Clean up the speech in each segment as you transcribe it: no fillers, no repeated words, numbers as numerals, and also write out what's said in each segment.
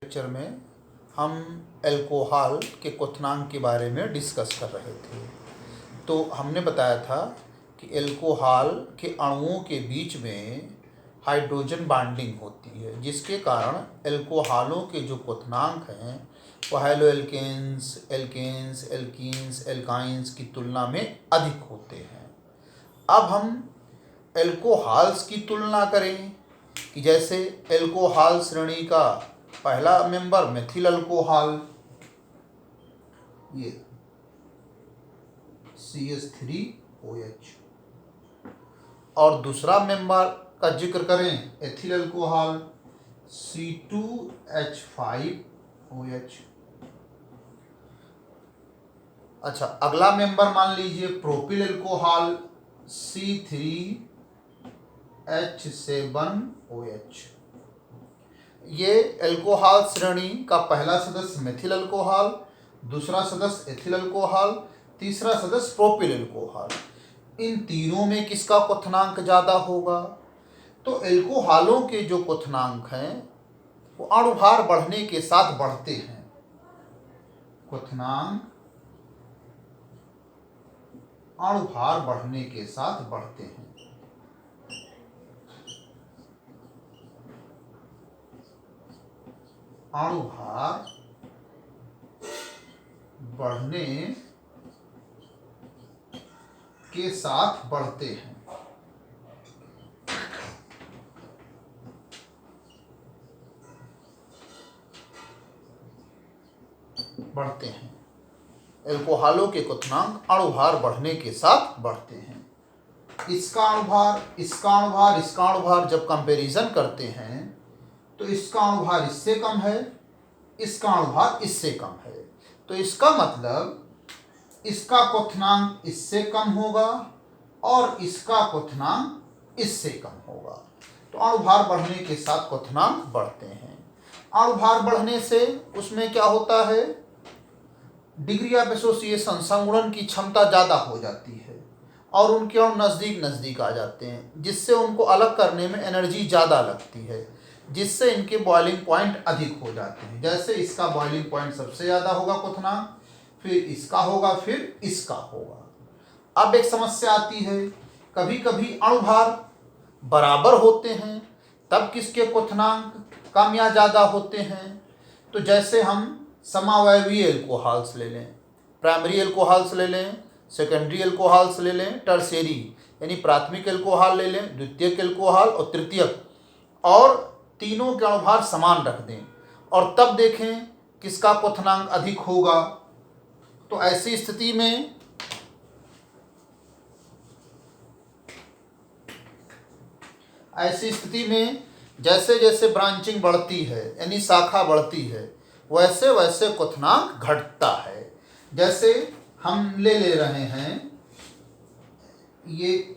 Lecture में हम alcohol के क्वथनांक के बारे में डिस्कस कर रहे थे। तो हमने बताया था कि अल्कोहल के अणुओं के बीच में हाइड्रोजन बॉन्डिंग होती है, जिसके कारण अल्कोहलों के जो क्वथनांक हैं वो हैलोएल्केन्स, एल्केन्स, एल्कीन्स, एल्काइन्स की तुलना में अधिक होते हैं। अब हम अल्कोहल्स की तुलना करें कि जैसे अल्कोहल श्रेणी का पहला मेंबर मेथिल अल्कोहल, ये CH3OH, और दूसरा मेंबर का जिक्र करें एथिल अल्कोहल C2H5OH। अच्छा, अगला मेंबर मान लीजिए प्रोपिल अल्कोहल C3H7OH। ये अल्कोहल श्रेणी का पहला सदस्य मेथिल अल्कोहल, दूसरा सदस्य एथिल अल्कोहल, तीसरा सदस्य प्रोपिल अल्कोहल। इन तीनों में किसका क्वथनांक ज़्यादा होगा? तो अल्कोहलों के जो क्वथनांक हैं वो अणुभार बढ़ने के साथ बढ़ते हैं। क्वथनांक अणुभार बढ़ने के साथ बढ़ते हैं। अणुभार बढ़ने के साथ बढ़ते हैं। अल्कोहलों के क्वथनांक अणुभार बढ़ने के साथ बढ़ते हैं। इसका अणुभार, इसका अणुभार, इसका अणुभार जब कंपैरिजन करते हैं तो इसका अणुभार इससे कम है, इसका अणुभार इससे कम है। तो इसका मतलब इसका क्वथनांक इससे कम होगा और इसका क्वथनांक इससे कम होगा। तो अणुभार बढ़ने के साथ क्वथनांक बढ़ते हैं। अणुभार बढ़ने से उसमें क्या होता है? डिग्री ऑफ एसोसिएशन, संगुणन की क्षमता ज़्यादा हो जाती है और उनके अणु नज़दीक नज़दीक आ जाते हैं, जिससे उनको अलग करने में एनर्जी ज़्यादा लगती है, जिससे इनके बॉइलिंग पॉइंट अधिक हो जाते हैं। जैसे इसका बॉइलिंग पॉइंट सबसे ज़्यादा होगा क्वथनांक, फिर इसका होगा, फिर इसका होगा। अब एक समस्या आती है, कभी कभी अणुभार बराबर होते हैं तब किसके क्वथनांक कम या ज़्यादा होते हैं? तो जैसे हम समावयवी अल्कोहल्स ले लें, प्राइमरी अल्कोहल्स ले लें, सेकेंडरी अल्कोहल्स ले लें, टर्शियरी यानी प्राथमिक अल्कोहल ले लें, द्वितीयक अल्कोहल और तृतीयक, और तीनों के अणुभार समान रख दें और तब देखें किसका क्वथनांक अधिक होगा। तो ऐसी स्थिति में जैसे जैसे ब्रांचिंग बढ़ती है यानी शाखा बढ़ती है, वैसे वैसे क्वथनांक घटता है। जैसे हम ले रहे हैं ये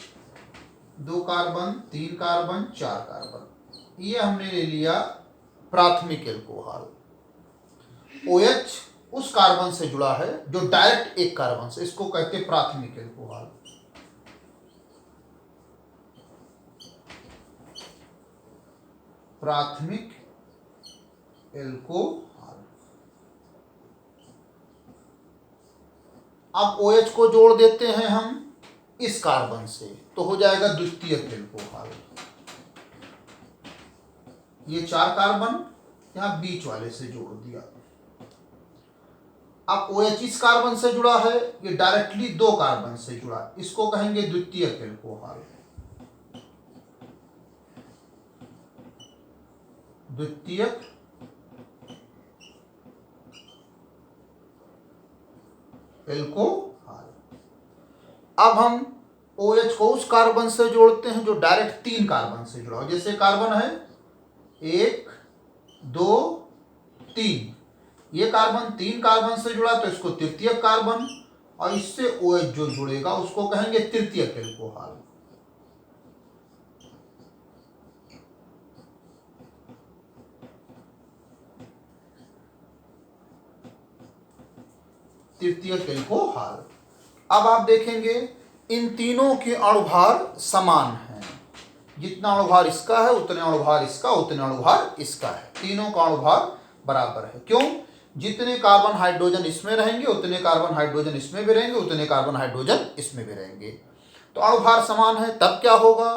2 कार्बन, 3 कार्बन, 4 कार्बन, ये हमने ले लिया प्राथमिक अल्कोहल। OH उस कार्बन से जुड़ा है जो डायरेक्ट एक कार्बन से, इसको कहते हैं प्राथमिक अल्कोहल। प्राथमिक अल्कोहल। अब OH को जोड़ देते हैं हम इस कार्बन से, तो हो जाएगा द्वितीयक अल्कोहल। ये 4 कार्बन यहां बीच वाले से जोड़ दिया। अब OH इस कार्बन से जुड़ा है, ये डायरेक्टली 2 कार्बन से जुड़ा, इसको कहेंगे द्वितीयक अल्कोहल। द्वितीयक अल्कोहल। अब हम OH को उस कार्बन से जोड़ते हैं जो डायरेक्ट 3 कार्बन से जुड़ा हो। जैसे कार्बन है 1, 2, 3, ये कार्बन 3 कार्बन से जुड़ा तो इसको तृतीयक कार्बन, और इससे OH जो जुड़ेगा उसको कहेंगे तृतीयक अल्कोहल। तृतीयक अल्कोहल। अब आप देखेंगे इन तीनों के अणुभार समान हैं। जितना अणुभार इसका है उतने अणुभार इसका, उतने अणुभार इसका है। तीनों का अणुभार बराबर है। क्यों? जितने कार्बन हाइड्रोजन इसमें रहेंगे उतने कार्बन हाइड्रोजन इसमें भी रहेंगे, उतने कार्बन हाइड्रोजन इसमें भी रहेंगे। तो अणुभार समान है, तब क्या होगा?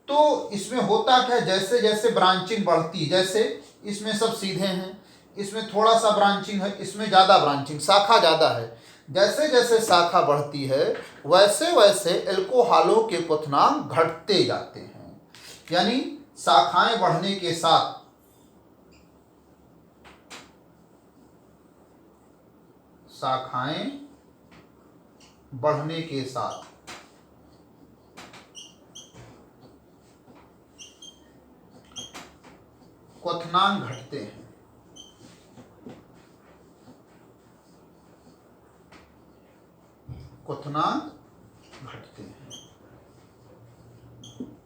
तो इसमें होता क्या है, जैसे जैसे ब्रांचिंग बढ़ती, जैसे इसमें सब सीधे हैं, इसमें थोड़ा सा ब्रांचिंग है, इसमें ज़्यादा ब्रांचिंग, शाखा ज़्यादा है, जैसे जैसे शाखा बढ़ती है वैसे वैसे एल्कोहलों के क्वथनांक घटते जाते हैं। यानी शाखाएं बढ़ने के साथ क्वथनांक घटते हैं।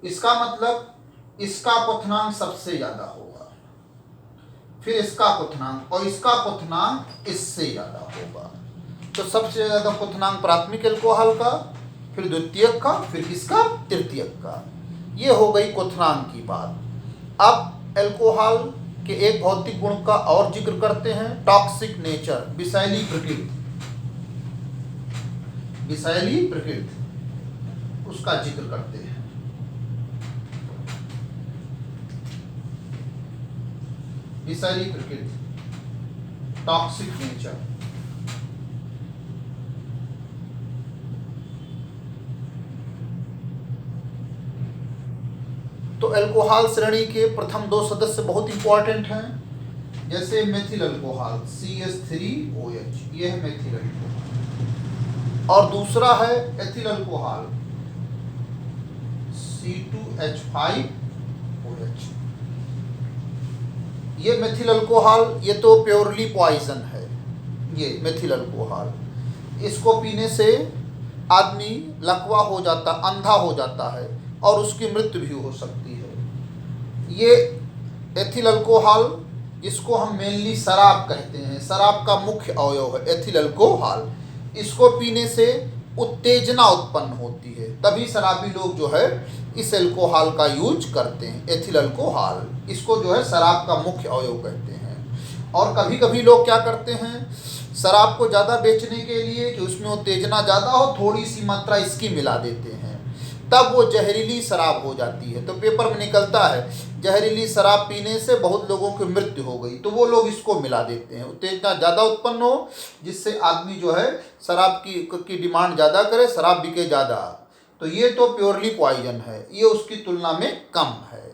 इसका मतलब इसका क्वथनांक सबसे ज्यादा होगा, फिर इसका क्वथनांक और इसका क्वथनांक इससे ज्यादा होगा। तो सबसे ज्यादा क्वथनांक प्राथमिक एल्कोहल का, फिर द्वितीयक का, फिर किसका? तृतीयक का। ये हो गई क्वथनांक की बात। अब एल्कोहल के एक भौतिक गुण का और जिक्र करते हैं, टॉक्सिक नेचर, विषैली प्रकृति। उसका जिक्र करते हैं। विषैली प्रकृति, टॉक्सिक नेचर। तो एल्कोहल श्रेणी के प्रथम दो सदस्य बहुत इंपॉर्टेंट हैं, जैसे मेथिल अल्कोहल CH3OH, ये है मेथिल अल्कोहल, और दूसरा है एथिल अल्कोहल C2H5OH। ये मेथिल अल्कोहल, ये तो प्योरली पॉइजन है। ये मेथिल अल्कोहल, इसको पीने से आदमी लकवा हो जाता, अंधा हो जाता है और उसकी मृत्यु भी हो सकती है। ये एथिल अल्कोहल, जिसको हम मेनली शराब कहते हैं, शराब का मुख्य अवयव है एथिल अल्कोहल। इसको पीने से उत्तेजना उत्पन्न होती है, तभी शराबी लोग जो है इस अल्कोहल का यूज करते हैं, एथिल अल्कोहल। इसको जो है शराब का मुख्य अवयव कहते हैं। और कभी कभी लोग क्या करते हैं, शराब को ज़्यादा बेचने के लिए कि उसमें उत्तेजना ज़्यादा हो, थोड़ी सी मात्रा इसकी मिला देते हैं, तब वो जहरीली शराब हो जाती है। तो पेपर में निकलता है जहरीली शराब पीने से बहुत लोगों की मृत्यु हो गई, तो वो लोग इसको मिला देते हैं, उत्तेजना ज़्यादा उत्पन्न हो, जिससे आदमी जो है शराब की डिमांड ज़्यादा करे, शराब बिके ज़्यादा। तो ये तो प्योरली पॉइजन है, ये उसकी तुलना में कम है।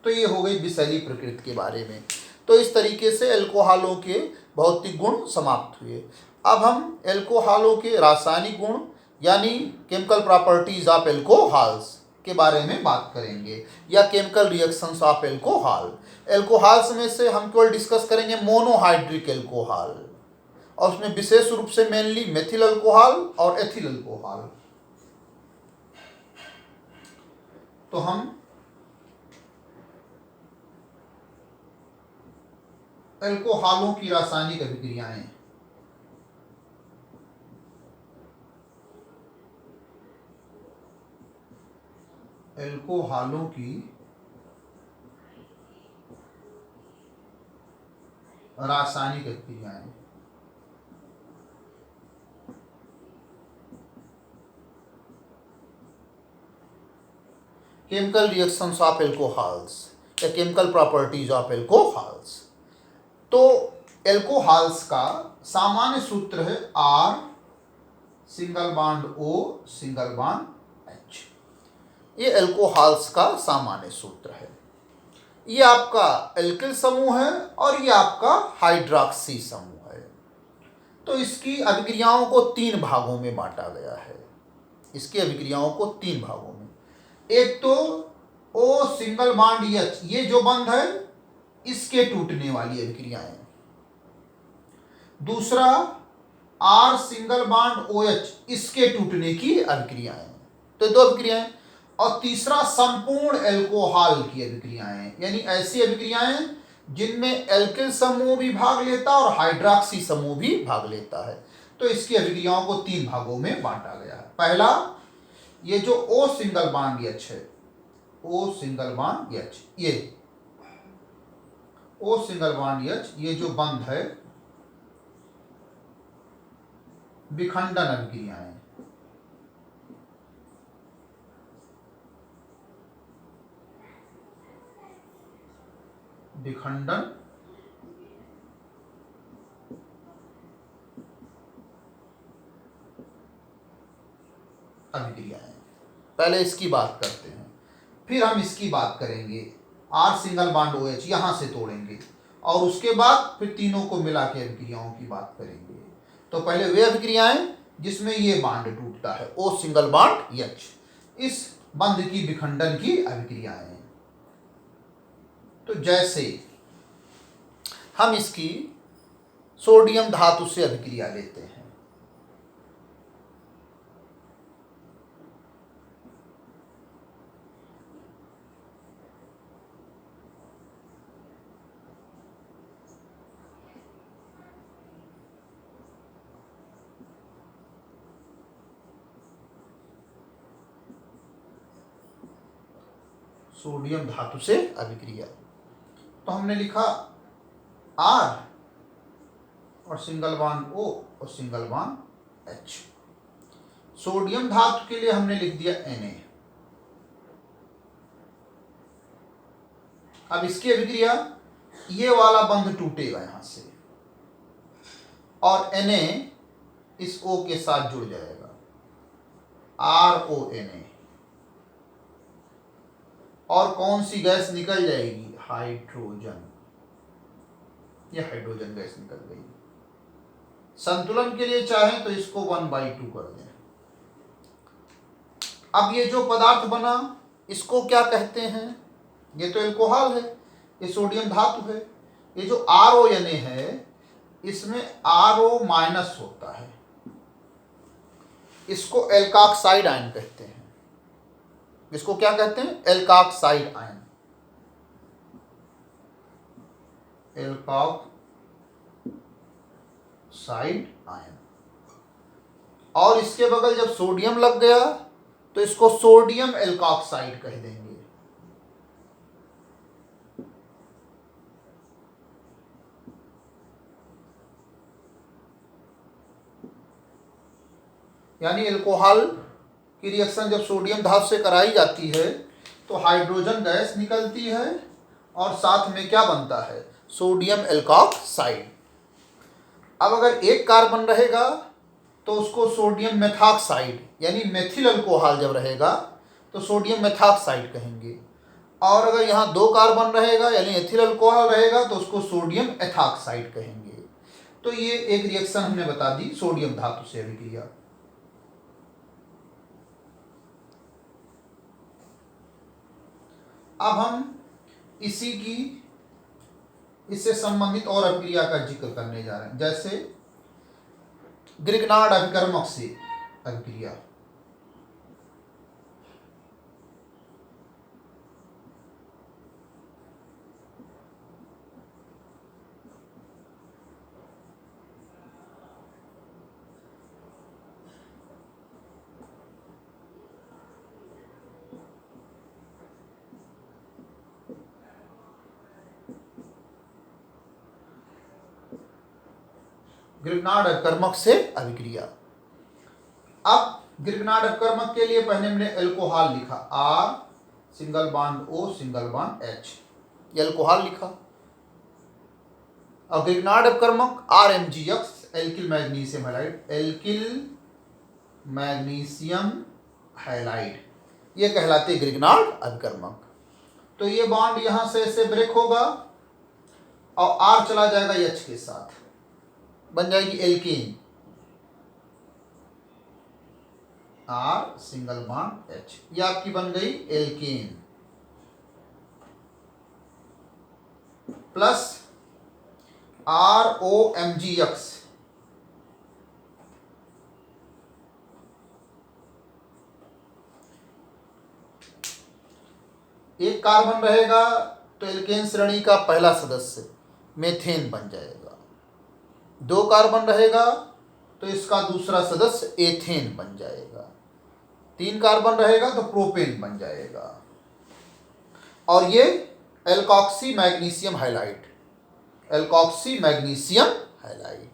तो ये हो गई विषैली प्रकृति के बारे में। तो इस तरीके से एल्कोहलों के भौतिक गुण समाप्त हुए। अब हम एल्कोहलों के रासायनिक गुण यानी केमिकल प्रॉपर्टीज ऑफ एल्कोहल्स के बारे में बात करेंगे, या chemical reactions of alcohol. Alcohols में से हम केवल डिस्कस करेंगे मोनोहाइड्रिक एल्कोहल, और उसमें विशेष रूप से मेनली मेथिल अल्कोहल और एथिल अल्कोहल। तो हम एल्कोहलों की रासायनिक अभिक्रियाएं, एल्कोहलों की रासायनिक अभिक्रियाएं। केमिकल रिएक्शंस ऑफ एल्कोहल्स या केमिकल प्रॉपर्टीज ऑफ एल्कोहल्स। तो एल्कोहल्स का सामान्य सूत्र है R single bond O single bond H। ये एल्कोहल्स का सामान्य सूत्र है। ये आपका एल्किल समूह है और ये आपका हाइड्रॉक्सी समूह है। तो इसकी अभिक्रियाओं को तीन भागों में बांटा गया है। इसकी अभिक्रियाओं को तीन भागों में, एक तो O सिंगल बॉन्ड H, ये जो बंध है इसके टूटने वाली अभिक्रियाएं। दूसरा R सिंगल बॉन्ड OH, इसके टूटने की अभिक्रियाएं। तो दो अभिक्रियाएं। और तीसरा संपूर्ण एल्कोहल की अभिक्रियाएं, यानी ऐसी अभिक्रियाएं जिनमें एल्किल समूह भी भाग लेता है और हाइड्रॉक्सी समूह भी भाग लेता है। तो इसकी अभिक्रियाओं को तीन भागों में बांटा गया है। पहला, ये जो O सिंगल बॉन्ड H है, O सिंगल बॉन्ड H, ये O सिंगल बॉन्ड H, ये जो बंध है विखंडन अभिक्रियाएं, विखंडन अभिक्रियाएं। पहले इसकी बात करते हैं, फिर हम इसकी बात करेंगे। R सिंगल बॉन्ड OH यहां से तोड़ेंगे और उसके बाद फिर तीनों को मिला के अभिक्रियाओं की बात करेंगे। तो पहले वे अभिक्रियाएं जिसमें ये बॉन्ड टूटता है O सिंगल बॉन्ड H, इस बंध की विखंडन की अभिक्रियाएं। तो जैसे हम इसकी सोडियम धातु से अभिक्रिया लेते हैं, सोडियम धातु से अभिक्रिया। तो हमने लिखा R और सिंगल बॉन्ड O और सिंगल बॉन्ड H। सोडियम धातु के लिए हमने लिख दिया Na। अब इसकी अभिक्रिया, ये वाला बंध टूटेगा यहां से और Na इस O के साथ जुड़ जाएगा, RONA, और कौन सी गैस निकल जाएगी? हाइड्रोजन। यह हाइड्रोजन गैस निकल गई। संतुलन के लिए चाहें तो इसको 1/2 कर दें। अब ये जो पदार्थ बना इसको क्या कहते हैं? ये तो एल्कोहल है, ये सोडियम धातु है। ये जो RONA है इसमें RO- होता है, इसको एल्काक्साइड आयन कहते हैं। इसको क्या कहते हैं? एल्काक्साइड आयन, एल्काक्साइड आयन। और इसके बगल जब सोडियम लग गया तो इसको सोडियम एल्काक्साइड कह देंगे। यानी एल्कोहल की रिएक्शन जब सोडियम धातु से कराई जाती है तो हाइड्रोजन गैस निकलती है और साथ में क्या बनता है? सोडियम एल्काक्साइड। अब अगर एक कार्बन रहेगा तो उसको सोडियम मेथॉक्साइड यानी मेथिल अल्कोहल जब रहेगा तो सोडियम मेथॉक्साइड कहेंगे। और अगर यहाँ 2 कार्बन रहेगा यानी एथिल अल्कोहल रहेगा तो उसको सोडियम एथॉक्साइड कहेंगे। तो ये एक रिएक्शन हमने बता दी सोडियम धातु से अभिक्रिया। अब हम इससे संबंधित और अभिक्रिया का जिक्र करने जा रहे हैं, जैसे ग्रिग्नार्ड अभिकर्मक से अभिक्रिया। ग्रिग्नार्ड अभिकर्मक से अभिक्रिया। अब ग्रिग्नार्ड अभिकर्मक के लिए पहले हमने एल्कोहल लिखा, R single bond O single bond H, alcohol लिखा। और ग्रिग्नार्ड अभिकर्मक RMgX alkyl magnesium halide, alkyl magnesium halide, ये कहलाते ग्रिग्नार्ड अभिकर्मक। तो ये बॉन्ड यहां से ऐसे ब्रेक होगा और R चला जाएगा H के साथ, बन जाएगी alkene, R single bond H, ये आपकी बन गई एल्कीन। प्लस ROMgX, एक कार्बन रहेगा तो एल्केन श्रेणी का पहला सदस्य मेथेन बन जाएगा। 2 कार्बन रहेगा तो इसका दूसरा सदस्य एथेन बन जाएगा। 3 कार्बन रहेगा तो प्रोपेन बन जाएगा। और ये alkoxy magnesium halide alkoxy magnesium halide.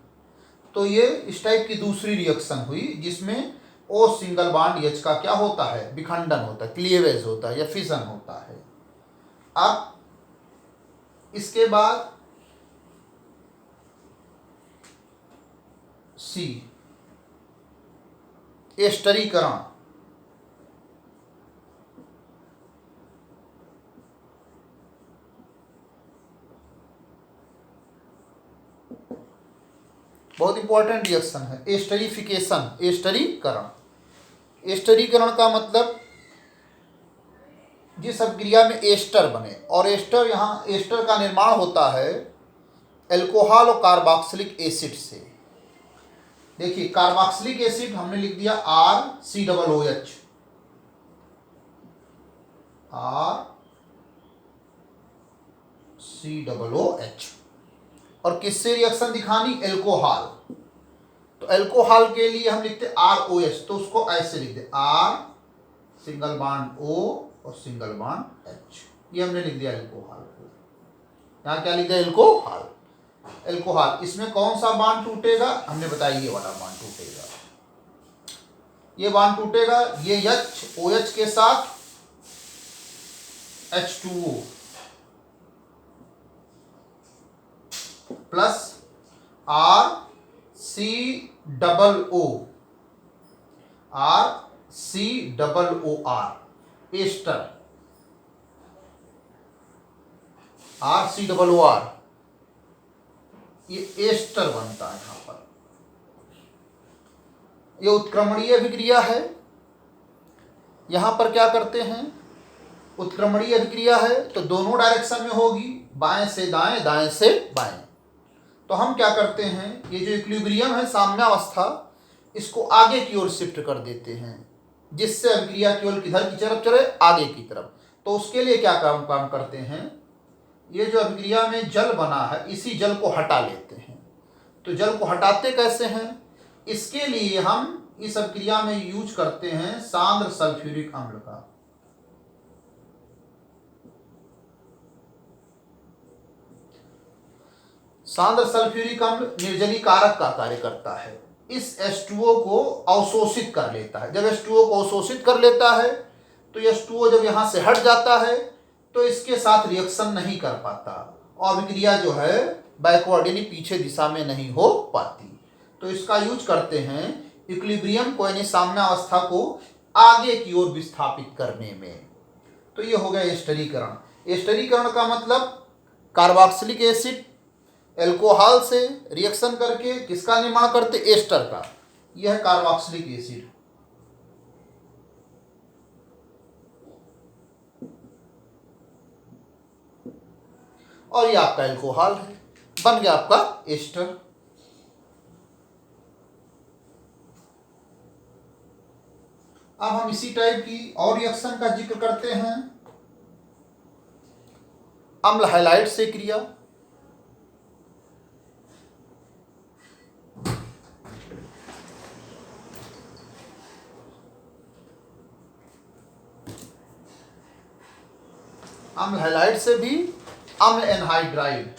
तो ये इस टाइप की दूसरी रिएक्शन हुई जिसमें ओ सिंगल बॉन्ड H का क्या होता है, विखंडन होता है, क्लीवेज होता है या फिजन होता है। अब इसके बाद सी, एस्टरीकरण। बहुत इंपॉर्टेंट रिएक्शन है एस्टरीफिकेशन, एस्टरीकरण। एस्टरीकरण का मतलब जिस अभिक्रिया में एस्टर बने, और एस्टर, यहाँ एस्टर का निर्माण होता है एल्कोहल और कार्बोक्सिलिक एसिड से। देखिए कार्बोक्सिलिक एसिड हमने लिख दिया RCOOH, RCOOH, और किससे रिएक्शन दिखानी, एल्कोहल। तो एल्कोहल के लिए हम लिखते ROH, तो उसको ऐसे लिख दे R सिंगल बॉन्ड O और सिंगल बॉन्ड H, ये हमने लिख दिया एल्कोहल को। यहाँ क्या लिख दिया, एल्कोहल। एल्कोहल, इसमें कौन सा बॉन्ड टूटेगा, हमने बताया ये वाला बॉन्ड टूटेगा, ये बॉन्ड टूटेगा, ये OH के साथ H2O plus RCOOR, ester, RCOOR, ये एस्टर बनता है। यहां पर ये उत्क्रमणीय अभिक्रिया है। यहां पर क्या करते हैं, उत्क्रमणीय अभिक्रिया है तो दोनों डायरेक्शन में होगी, बाएं से दाएं, दाएं से बाएं। तो हम क्या करते हैं, ये जो इक्विलिब्रियम है, साम्यावस्था, इसको आगे की ओर शिफ्ट कर देते हैं, जिससे अभिक्रिया केवल किधर की तरफ चले, आगे की तरफ। तो उसके लिए क्या काम करते हैं, ये जो अभिक्रिया में जल बना है, इसी जल को हटा लेते हैं। तो जल को हटाते कैसे हैं, इसके लिए हम इस अभिक्रिया में यूज करते हैं सांद्र सल्फ्यूरिक अम्ल का। सांद्र सल्फ्यूरिक अम्ल निर्जलीकारक का कार्य करता है, इस H2O को अवशोषित कर लेता है। जब H2O को अवशोषित कर लेता है तो H2O जब यहां से हट जाता है तो इसके साथ रिएक्शन नहीं कर पाता, और अभिक्रिया जो है बैकवर्ड यानी पीछे दिशा में नहीं हो पाती। तो इसका यूज करते हैं इक्विलिब्रियम को, यानी साम्यावस्था को आगे की ओर विस्थापित करने में। तो ये हो गया एस्टरीकरण। एस्टरीकरण का मतलब कार्बोक्सिलिक एसिड एल्कोहल से रिएक्शन करके किसका निर्माण करते, एस्टर का। यह है कार्बोक्सिलिक एसिड। और ये आपका एल्कोहल है, बन गया आपका एस्टर। अब हम इसी टाइप की और रिएक्शन का जिक्र करते हैं, अम्ल हैलाइड से क्रिया। अम्ल हैलाइड से भी अम्ल एनहाइड्राइड,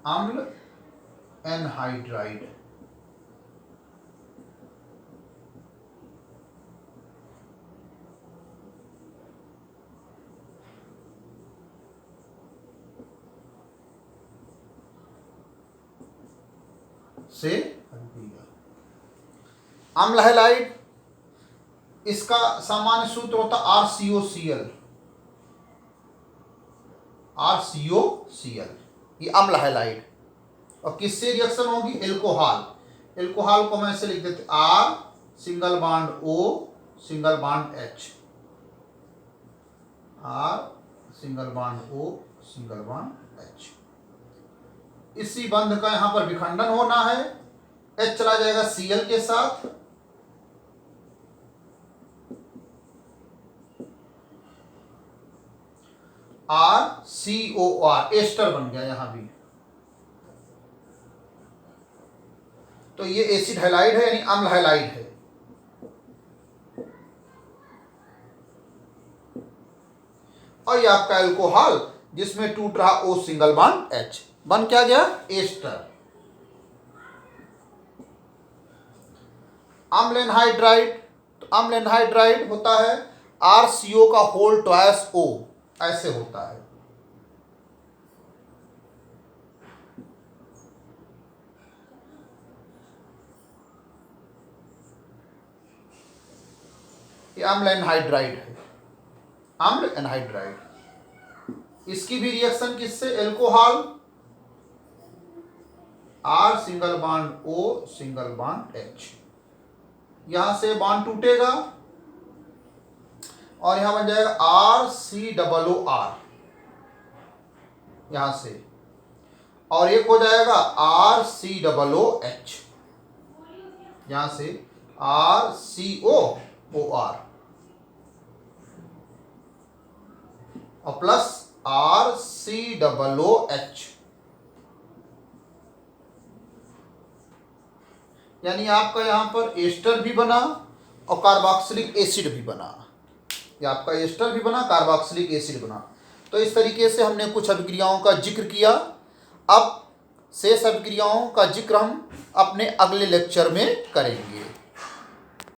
अम्ल एनहाइड्राइड से अम्ल हैलाइड, इसका सामान्य सूत्र होता RCOCl, RCOCl, ये अम्ल हैलाइड। और किससे रिएक्शन होगी, एल्कोहल। एल्कोहल को मैं ऐसे लिख देते R single bond O single bond H, R single bond O single bond H। इसी बंध का यहां पर विखंडन होना है, H चला जाएगा Cl के साथ, RCOR, एस्टर बन गया यहां भी। तो ये एसिड हैलाइड है, यानी अम्ल हैलाइड है। और ये आपका एल्कोहल जिसमें टूट रहा O सिंगल बॉन्ड H, बन क्या गया एस्टर। अम्ल एनहाइड्राइड, तो अम्ल एनहाइड्राइड होता है RCO का होल ट्वाइस O, ऐसे होता है। ये अम्ल एनहाइड्राइड है, अम्ल एनहाइड्राइड। इसकी भी रिएक्शन किससे, alcohol R single bond O single bond H, यहां से बॉन्ड टूटेगा और यहां बन जाएगा RCOOR यहां से, और एक हो जाएगा RCOOH यहां से RCOOR और प्लस RCOOH, यानी आपका यहां पर एस्टर भी बना और कार्बोक्सिलिक एसिड भी बना। ये आपका एस्टर भी बना, कार्बोक्सिलिक एसिड बना। तो इस तरीके से हमने कुछ अभिक्रियाओं का जिक्र किया। अब शेष अभिक्रियाओं का जिक्र हम अपने अगले लेक्चर में करेंगे।